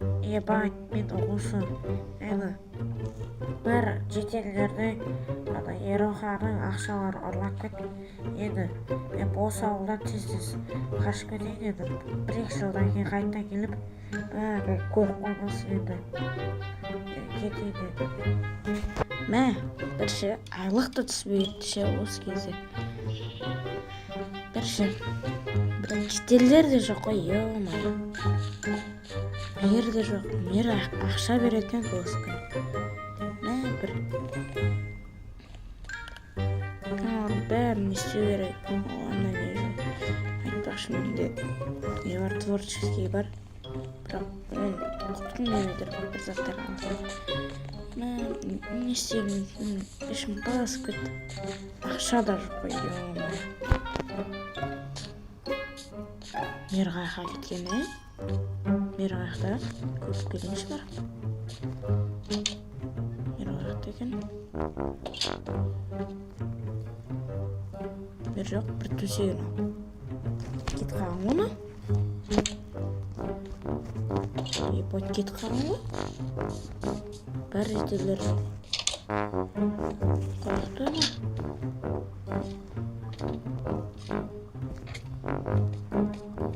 Ебать, мен оқушы. Бір жетелерді ероханың ақшалары ұрлап кетіп еді. Мен осы ауылдан тез қашып кетейін едім. 1-2 жылдан кейін қайта келіп, бәрі көріп қоймасын еді. Кетейін едім. Мә, бірші айлықты түспейді осы кезде. Бірші бір жетелдер де жоқ қой, ё-моё. Мер де жоқ, мер ақша беретін осы күн. Мә, бір бәрін істеу керек. Оған не жоқ. Айтпақшы менде не бар, творческий бар. Бірақ мен құтқым келмейді бір заттар алып. Мә, не істеймін? Ішім басып кетті. Ақша да жоқ қой, ё-моё. Мер қайқа кеткен, Мер қайықта көп келген шығар. Мер қайықта екен. Мер жоқ, бір төсегін ал. Кетіп қалған оны. Ебать, кетіп қалған ғой. Бәрі жетелер жоқ. Қайықта ма?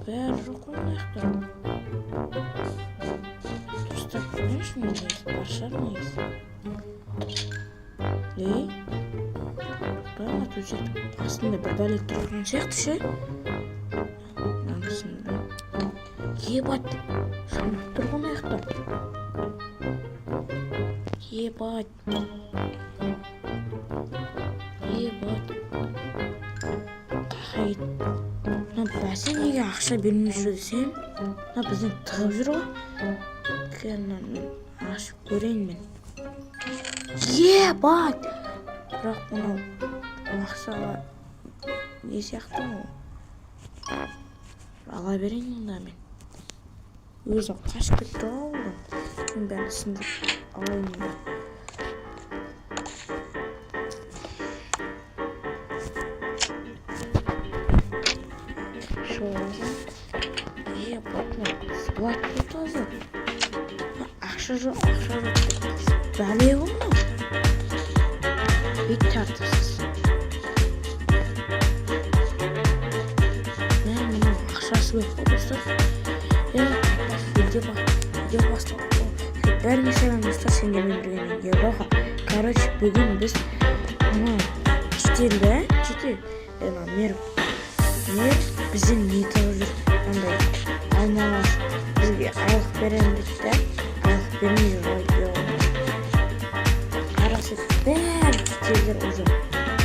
Бәрі жоқ қой қайықта. Дұрыстап көрмеші мен негізі, баршар негізі. Құдайға төсектің астында бір бәлек тұрған сияқты ше. Маңғысында. Ебать, шамақ тұрған аяқта. Ебать. Қайт. Бәсе неге ақша бермей жүр десем? Бізден тығып жүр ғой. Мен ашып көрейін мен. Ебать! Бірақ мұнау ақшаға не сияқты ғой? Ала берейін мұнда мен. Өзі қашып кетті ғой. Мен бәрін сындып алайын мұнда. Сплат тут азыр. Ақша жоқ. Бәле ғой мынау. Бет тартыпсыз. Мынау ақшасы көп қой достар. Видео басталып қой. Бәріңе сәлем достар, сендермен біргемен Еуроға. Короче, бүгін біз шетел мер бізден нетығып жүр. Андай алмалас бізге айлық беремін дейді. Айлық бермей жүр ғой. Қарасы бәрі шетелдер уже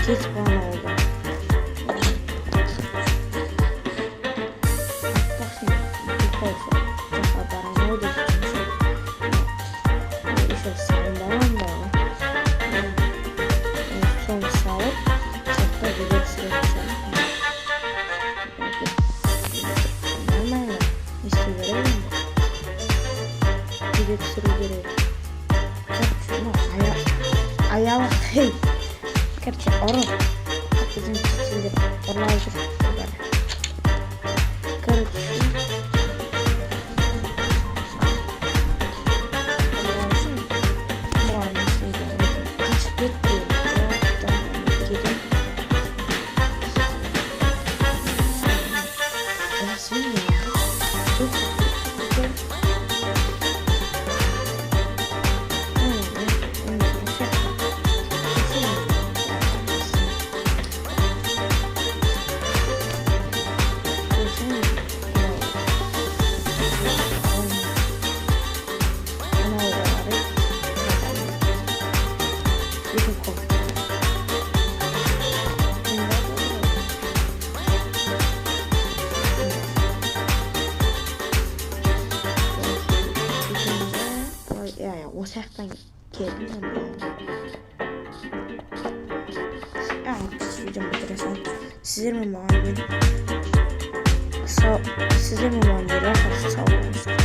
кетіп қалған ауылда. Айтпақшы жаққа барамын ой деп еще салынбаған ба ғой. Соны салып жаққа билет түсіретін шығар. Билет түсіру керек. Аяла хей. Короче, ұры. Біздің шетелдер ұрлай жүр. Короче, қашып кетті. Осы жақтан келдім. Видеоны бітіре салып. Сіздермен маған Еуроға сау болыңыздар.